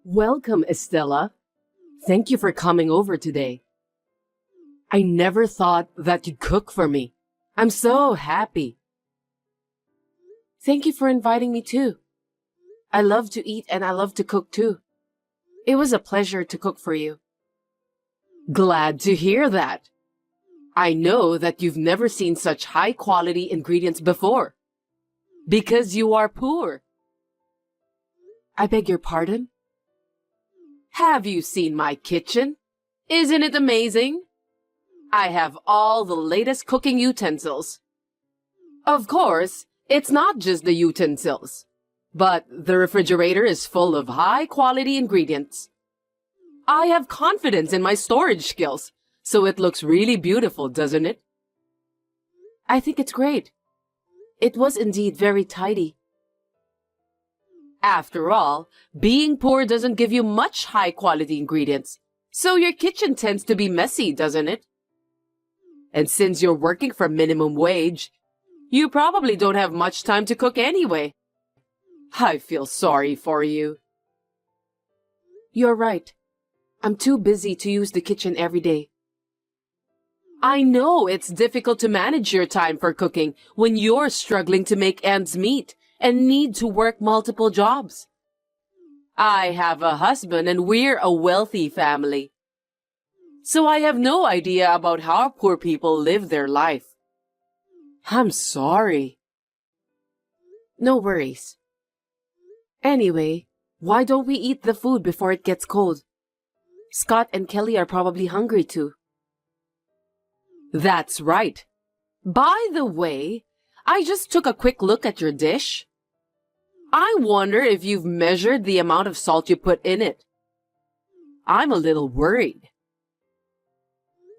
Welcome, Estella. Thank you for coming over today. I never thought that you'd cook for me. I'm so happy. Thank you for inviting me too. I love to eat and I love to cook too. It was a pleasure to cook for you. Glad to hear that. I know that you've never seen such high-quality ingredients before. Because you are poor. I beg your pardon? Have you seen my kitchen? Isn't it amazing? I have all the latest cooking utensils. Of course, it's not just the utensils, but the refrigerator is full of high-quality ingredients. I have confidence in my storage skills, so it looks really beautiful, doesn't it? I think it's great. It was indeed very tidy. After all, being poor doesn't give you much high-quality ingredients, so your kitchen tends to be messy, doesn't it? And since you're working for minimum wage, you probably don't have much time to cook anyway. I feel sorry for you. You're right. I'm too busy to use the kitchen every day. I know it's difficult to manage your time for cooking when you're struggling to make ends meet and need to work multiple jobs. I have a husband and we're a wealthy family. So I have no idea about how poor people live their life. I'm sorry. No worries. Anyway, why don't we eat the food before it gets cold? Scott and Kelly are probably hungry too. That's right. By the way, I just took a quick look at your dish. I wonder if you've measured the amount of salt you put in it. I'm a little worried.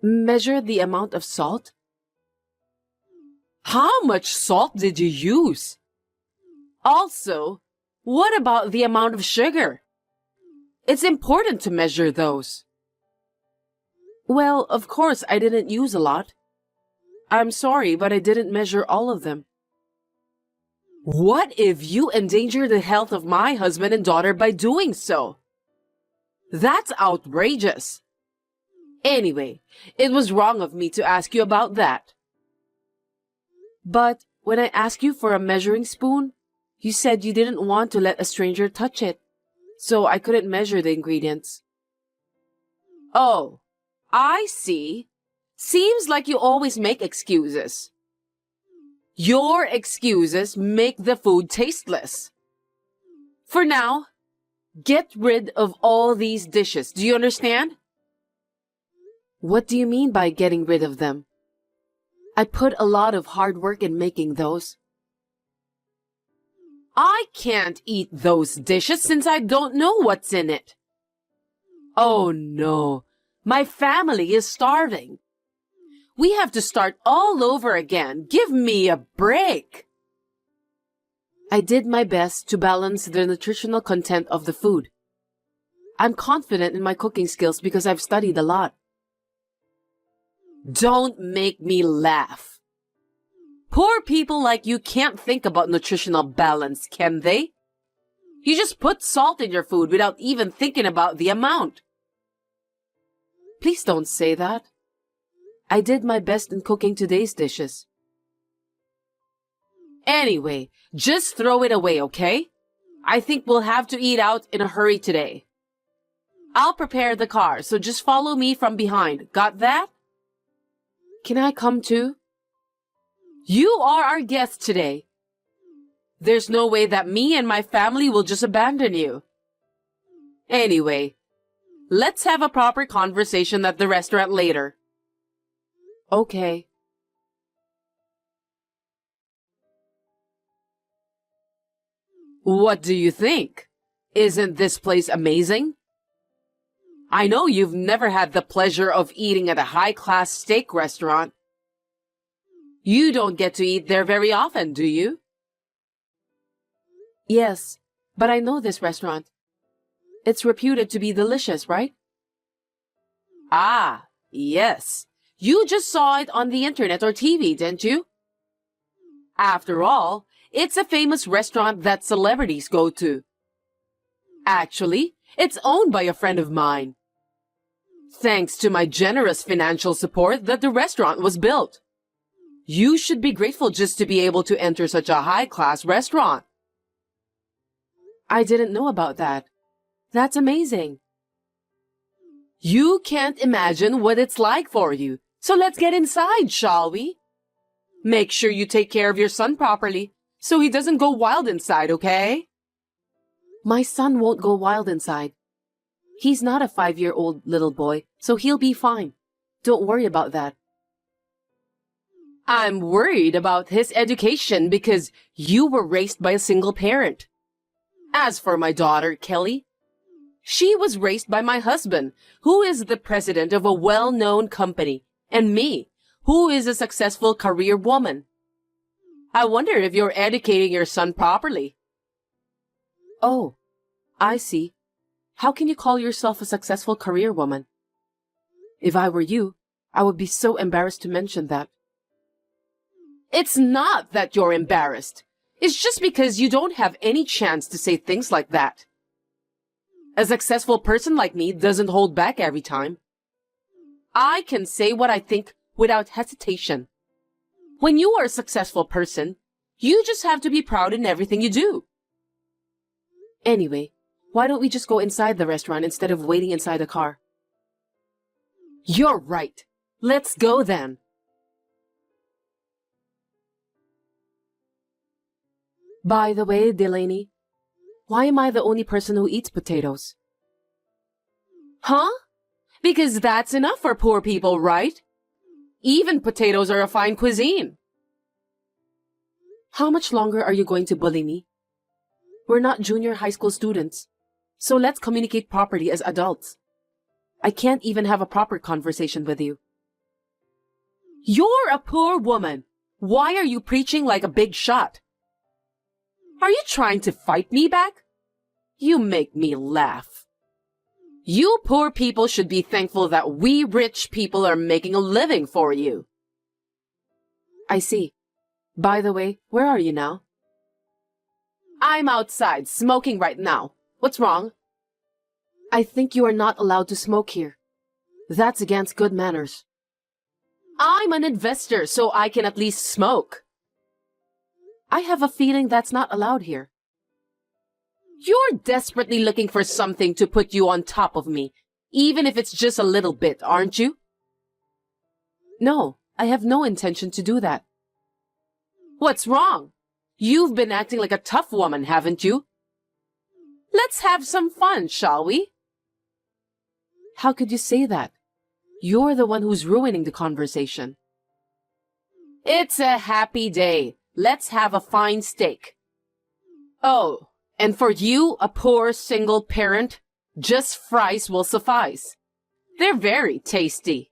Measure the amount of salt? How much salt did you use? Also, what about the amount of sugar? It's important to measure those. Well, of course I didn't use a lot. I'm sorry, but I didn't measure all of them. What if you endanger the health of my husband and daughter by doing so? That's outrageous. Anyway, it was wrong of me to ask you about that. But when I asked you for a measuring spoon, you said you didn't want to let a stranger touch it, so I couldn't measure the ingredients. Oh, I see. Seems like you always make excuses. Your excuses make the food tasteless. For now, get rid of all these dishes. Do you understand? What do you mean by getting rid of them? I put a lot of hard work in making those. I can't eat those dishes since I don't know what's in it. Oh no, my family is starving. We have to start all over again. Give me a break. I did my best to balance the nutritional content of the food. I'm confident in my cooking skills because I've studied a lot. Don't make me laugh. Poor people like you can't think about nutritional balance, can they? You just put salt in your food without even thinking about the amount. Please don't say that. I did my best in cooking today's dishes. Anyway, just throw it away, okay? I think we'll have to eat out in a hurry today. I'll prepare the car, so just follow me from behind. Got that? Can I come too? You are our guest today. There's no way that me and my family will just abandon you. Anyway, let's have a proper conversation at the restaurant later. Okay. What do you think? Isn't this place amazing? I know you've never had the pleasure of eating at a high-class steak restaurant. You don't get to eat there very often, do you? Yes, but I know this restaurant. It's reputed to be delicious, right? Ah, yes. You just saw it on the internet or TV, didn't you? After all, it's a famous restaurant that celebrities go to. Actually, It's owned by a friend of mine. Thanks to my generous financial support that the restaurant was built. You should be grateful just to be able to enter such a high-class restaurant. I didn't know about that. That's amazing. You can't imagine what it's like for you. So let's get inside, shall we? Make sure you take care of your son properly so he doesn't go wild inside, okay? My son won't go wild inside. He's not a 5-year-old little boy, so he'll be fine. Don't worry about that. I'm worried about his education because you were raised by a single parent. As for my daughter, Kelly, she was raised by my husband, who is the president of a well-known company, and me, who is a successful career woman. I wonder if you're educating your son properly. Oh, I see. How can you call yourself a successful career woman? If I were you, I would be so embarrassed to mention that. It's not that you're embarrassed. It's just because you don't have any chance to say things like that. A successful person like me doesn't hold back every time. I can say what I think without hesitation. When you are a successful person, you just have to be proud in everything you do. Anyway, why don't we just go inside the restaurant instead of waiting inside the car? You're right. Let's go then. By the way, Delaney, why am I the only person who eats potatoes? Huh? Because that's enough for poor people, right? Even potatoes are a fine cuisine. How much longer are you going to bully me? We're not junior high school students, so let's communicate properly as adults. I can't even have a proper conversation with you. You're a poor woman. Why are you preaching like a big shot? Are you trying to fight me back? You make me laugh. You poor people should be thankful that we rich people are making a living for you. I see. By the way, where are you now? I'm outside, smoking right now. What's wrong? I think you are not allowed to smoke here. That's against good manners. I'm an investor, so I can at least smoke. I have a feeling that's not allowed here. You're desperately looking for something to put you on top of me, even if it's just a little bit, aren't you? No, I have no intention to do that. What's wrong? You've been acting like a tough woman, haven't you? Let's have some fun, shall we? How could you say that? You're the one who's ruining the conversation. It's a happy day. Let's have a fine steak. Oh, and for you, a poor single parent, just fries will suffice. They're very tasty.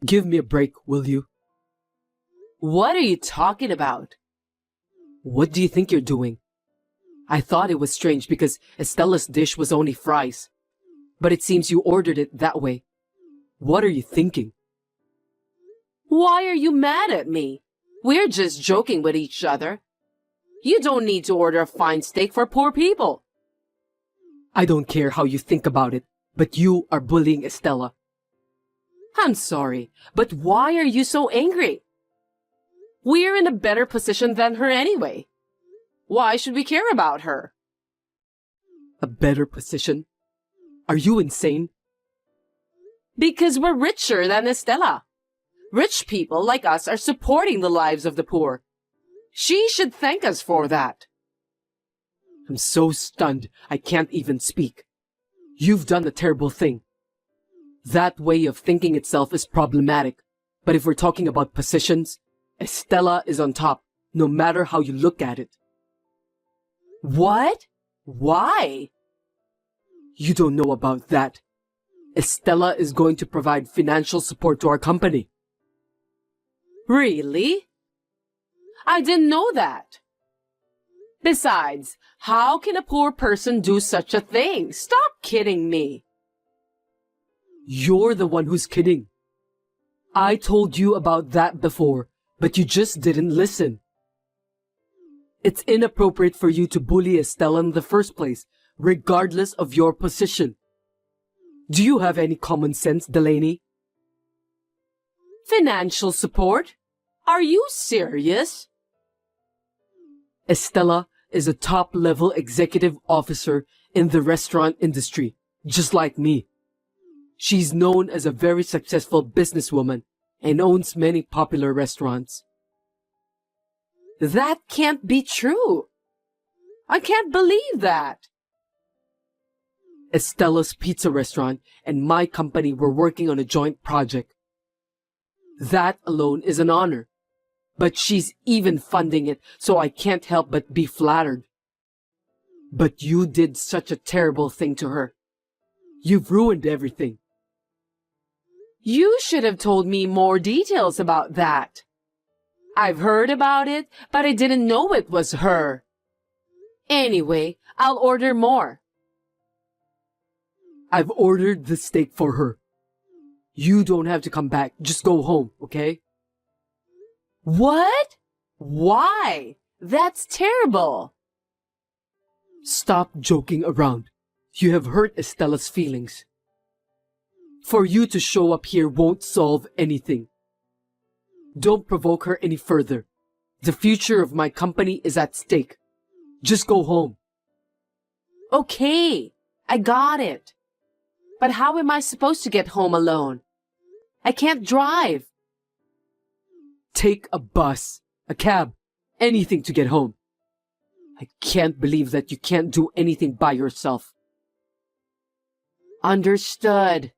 Give me a break, will you? What are you talking about? What do you think you're doing? I thought it was strange because Estella's dish was only fries. But it seems you ordered it that way. What are you thinking? Why are you mad at me? We're just joking with each other. You don't need to order a fine steak for poor people. I don't care how you think about it, but you are bullying Estella. I'm sorry, but why are you so angry? We're in a better position than her anyway. Why should we care about her? A better position? Are you insane? Because we're richer than Estella. Rich people like us are supporting the lives of the poor. She should thank us for that. I'm so stunned I can't even speak. You've done a terrible thing. That way of thinking itself is problematic. But if we're talking about positions, Estella is on top, no matter how you look at it. What? Why? You don't know about that. Estella is going to provide financial support to our company. Really? I didn't know that. Besides, how can a poor person do such a thing? Stop kidding me. You're the one who's kidding. I told you about that before, but you just didn't listen. It's inappropriate for you to bully Estella in the first place, regardless of your position. Do you have any common sense, Delaney? Financial support? Are you serious? Estella is a top-level executive officer in the restaurant industry, just like me. She's known as a very successful businesswoman and owns many popular restaurants. That can't be true. I can't believe that. Estella's Pizza Restaurant and my company were working on a joint project. That alone is an honor. But she's even funding it, so I can't help but be flattered. But you did such a terrible thing to her. You've ruined everything. You should have told me more details about that. I've heard about it, but I didn't know it was her. Anyway, I'll order more. I've ordered the steak for her. You don't have to come back. Just go home, okay? What? Why? That's terrible. Stop joking around. You have hurt Estella's feelings. For you to show up here won't solve anything. Don't provoke her any further. The future of my company is at stake. Just go home. Okay, I got it. But how am I supposed to get home alone? I can't drive. Take a bus, a cab, anything to get home. I can't believe that you can't do anything by yourself. Understood.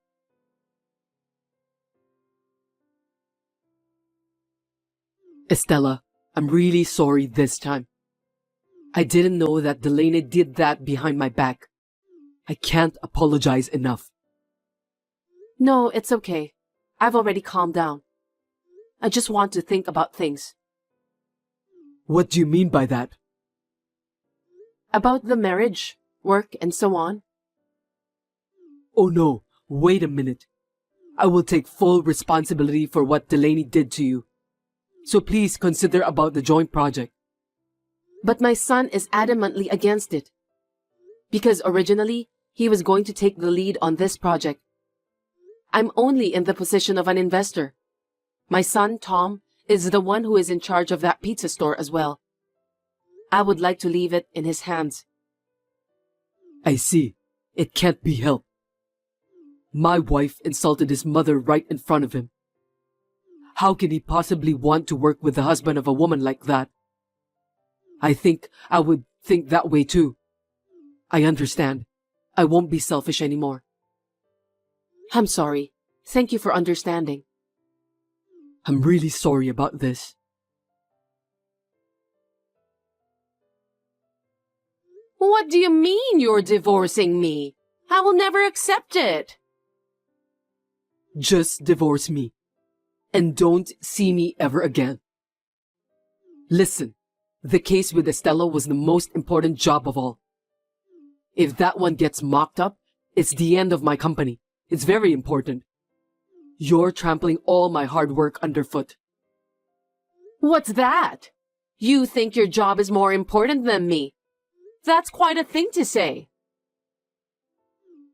Estella, I'm really sorry this time. I didn't know that Delaney did that behind my back. I can't apologize enough. No, it's okay. I've already calmed down. I just want to think about things. What do you mean by that? About the marriage, work, and so on. Oh no, wait a minute. I will take full responsibility for what Delaney did to you. So please consider about the joint project. But my son is adamantly against it. Because originally, he was going to take the lead on this project. I'm only in the position of an investor. My son, Tom, is the one who is in charge of that pizza store as well. I would like to leave it in his hands. I see. It can't be helped. My wife insulted his mother right in front of him. How can he possibly want to work with the husband of a woman like that? I think I would think that way too. I understand. I won't be selfish anymore. I'm sorry. Thank you for understanding. I'm really sorry about this. What do you mean you're divorcing me? I will never accept it. Just divorce me. And don't see me ever again. Listen, the case with Estella was the most important job of all. If that one gets mocked up, it's the end of my company. It's very important. You're trampling all my hard work underfoot. What's that? You think your job is more important than me? That's quite a thing to say.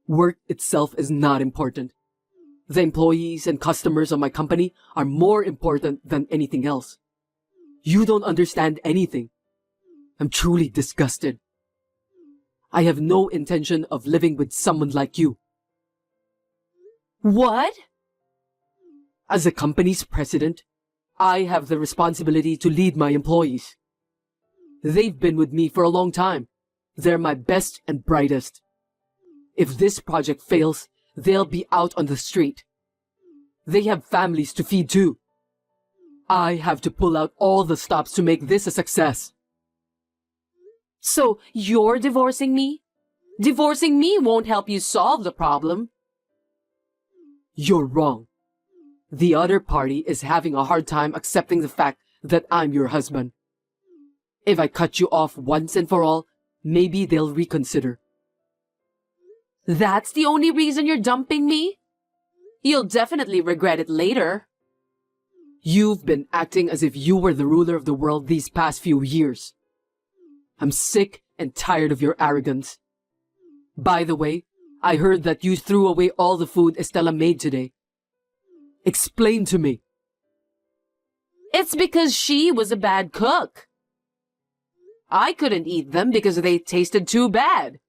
Work itself is not important. The employees and customers of my company are more important than anything else. You don't understand anything. I'm truly disgusted. I have no intention of living with someone like you. What? As a company's president, I have the responsibility to lead my employees. They've been with me for a long time. They're my best and brightest. If this project fails, they'll be out on the street. They have families to feed too. I have to pull out all the stops to make this a success. So you're divorcing me? Divorcing me won't help you solve the problem. You're wrong. The other party is having a hard time accepting the fact that I'm your husband. If I cut you off once and for all, maybe they'll reconsider. That's the only reason you're dumping me? You'll definitely regret it later. You've been acting as if you were the ruler of the world these past few years. I'm sick and tired of your arrogance. By the way, I heard that you threw away all the food Estella made today. Explain to me. It's because she was a bad cook. I couldn't eat them because they tasted too bad.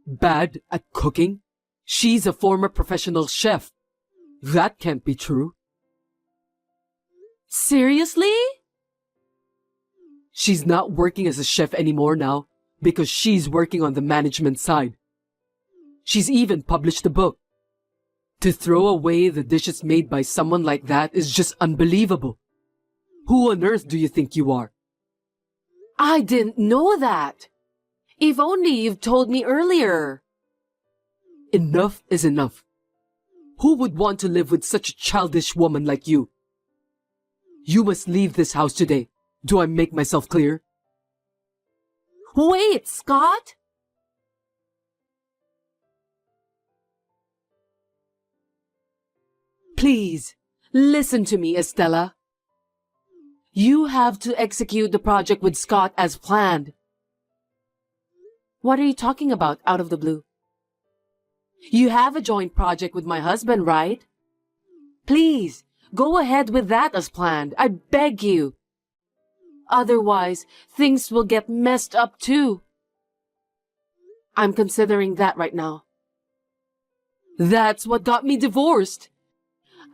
Bad at cooking? She's a former professional chef. That can't be true. Seriously? She's not working as a chef anymore now because she's working on the management side. She's even published a book. To throw away the dishes made by someone like that is just unbelievable. Who on earth do you think you are? I didn't know that. If only you've told me earlier. Enough is enough. Who would want to live with such a childish woman like you? You must leave this house today. Do I make myself clear? Wait, Scott! Please, listen to me, Estella. You have to execute the project with Scott as planned. What are you talking about out of the blue? You have a joint project with my husband, right? Please, go ahead with that as planned. I beg you. Otherwise, things will get messed up too. I'm considering that right now. That's what got me divorced.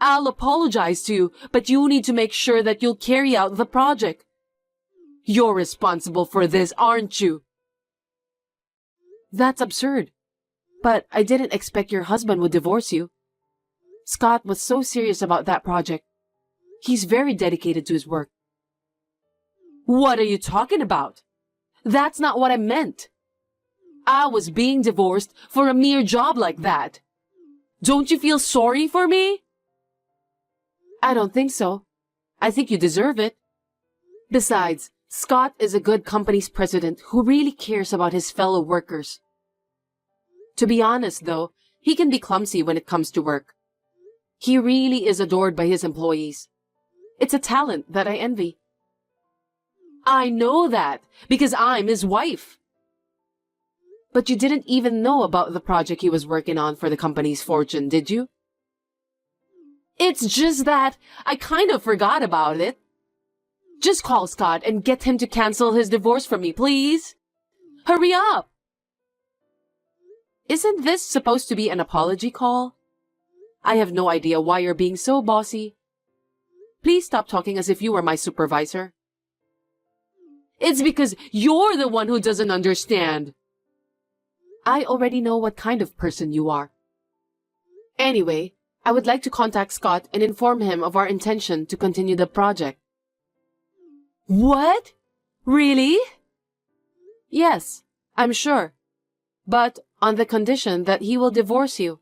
I'll apologize to you, but you need to make sure that you'll carry out the project. You're responsible for this, aren't you? That's absurd. But I didn't expect your husband would divorce you. Scott was so serious about that project. He's very dedicated to his work. What are you talking about? That's not what I meant. I was being divorced for a mere job like that. Don't you feel sorry for me? I don't think so. I think you deserve it. Besides, Scott is a good company's president who really cares about his fellow workers. To be honest, though, he can be clumsy when it comes to work. He really is adored by his employees. It's a talent that I envy. I know that because I'm his wife. But you didn't even know about the project he was working on for the company's fortune, did you? It's just that I kind of forgot about it. Just call Scott and get him to cancel his divorce from me, please. Hurry up! Isn't this supposed to be an apology call? I have no idea why you're being so bossy. Please stop talking as if you were my supervisor. It's because you're the one who doesn't understand. I already know what kind of person you are. Anyway, I would like to contact Scott and inform him of our intention to continue the project. What? Really? Yes, I'm sure. But on the condition that he will divorce you.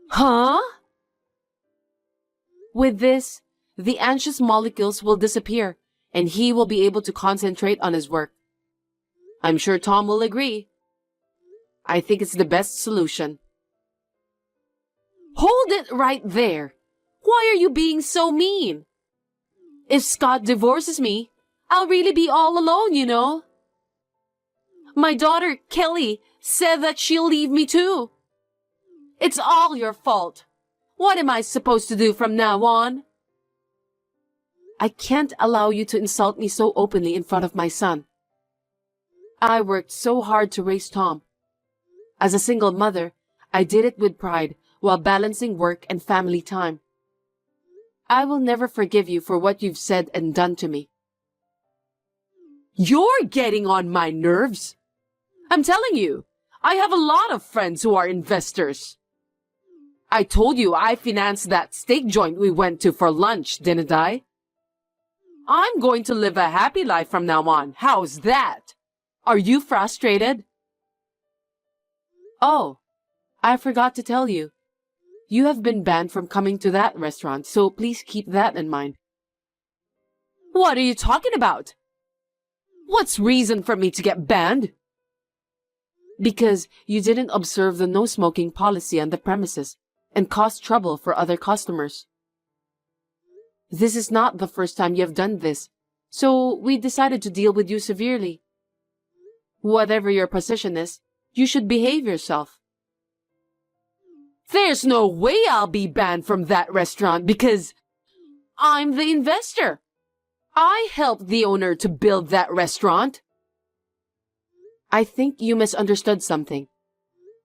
Huh? With this, the anxious molecules will disappear and he will be able to concentrate on his work. I'm sure Tom will agree. I think it's the best solution. Hold it right there. Why are you being so mean? If Scott divorces me, I'll really be all alone, you know. My daughter, Kelly, said that she'll leave me too. It's all your fault. What am I supposed to do from now on? I can't allow you to insult me so openly in front of my son. I worked so hard to raise Tom. As a single mother, I did it with pride while balancing work and family time. I will never forgive you for what you've said and done to me. You're getting on my nerves. I'm telling you, I have a lot of friends who are investors. I told you I financed that steak joint we went to for lunch, didn't I? I'm going to live a happy life from now on. How's that? Are you frustrated? Oh, I forgot to tell you. You have been banned from coming to that restaurant, so please keep that in mind. What are you talking about? What's reason for me to get banned? Because you didn't observe the no smoking policy on the premises and caused trouble for other customers. This is not the first time you have done this, So we decided to deal with you severely. Whatever your position is, you should behave yourself. There's no way I'll be banned from that restaurant because I'm the investor. I helped the owner to build that restaurant. I think you misunderstood something.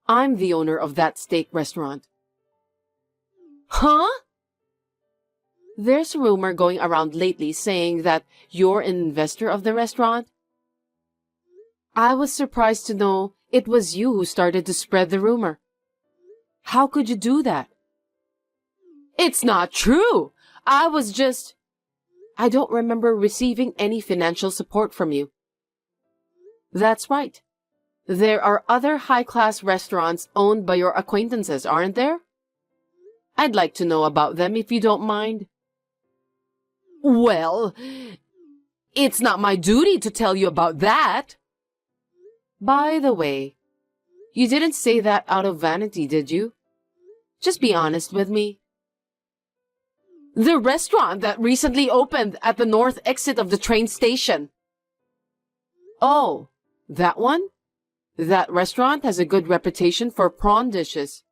I'm the owner of that steak restaurant. Huh? There's a rumor going around lately saying that you're an investor of the restaurant. I was surprised to know it was you who started to spread the rumor. How could you do that? It's not true. I don't remember receiving any financial support from you. That's right. There are other high-class restaurants owned by your acquaintances, aren't there? I'd like to know about them if you don't mind. Well, it's not my duty to tell you about that. By the way, you didn't say that out of vanity, did you? Just be honest with me. The restaurant that recently opened at the north exit of the train station. Oh, that one? That restaurant has a good reputation for prawn dishes.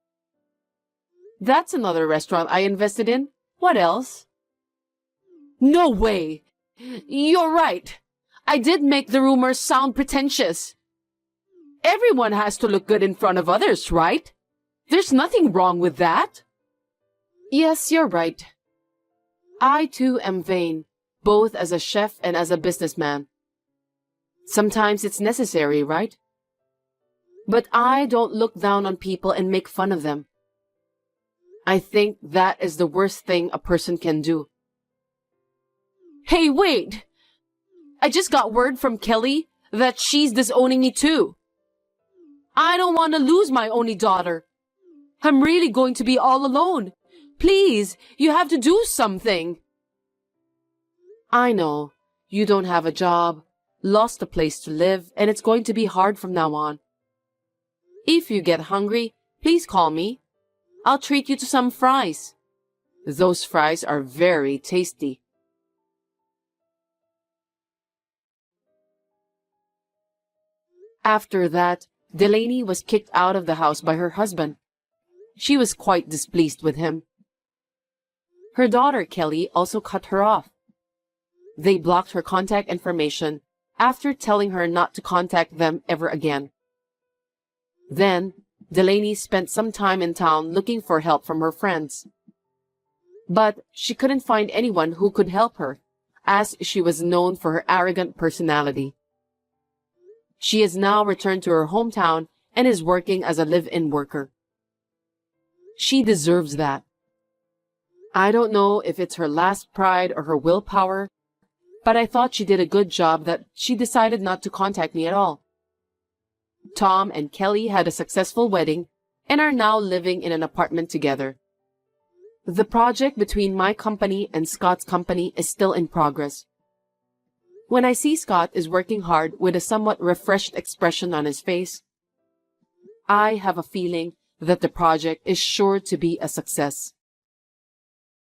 That's another restaurant I invested in. What else? No way! You're right. I did make the rumors sound pretentious. Everyone has to look good in front of others, right? There's nothing wrong with that. Yes, you're right. I too am vain, both as a chef and as a businessman. Sometimes it's necessary, right? But I don't look down on people and make fun of them. I think that is the worst thing a person can do. Hey, wait! I just got word from Kelly that she's disowning me too. I don't want to lose my only daughter. I'm really going to be all alone. Please, you have to do something. I know. You don't have a job, lost a place to live, and it's going to be hard from now on. If you get hungry, please call me. I'll treat you to some fries. Those fries are very tasty. After that, Delaney was kicked out of the house by her husband. She was quite displeased with him. Her daughter, Kelly, also cut her off. They blocked her contact information after telling her not to contact them ever again. Then, Delaney spent some time in town looking for help from her friends. But she couldn't find anyone who could help her, as she was known for her arrogant personality. She has now returned to her hometown and is working as a live-in worker. She deserves that. I don't know if it's her last pride or her willpower, but I thought she did a good job that she decided not to contact me at all. Tom and Kelly had a successful wedding and are now living in an apartment together. The project between my company and Scott's company is still in progress. When I see Scott is working hard with a somewhat refreshed expression on his face, I have a feeling that the project is sure to be a success.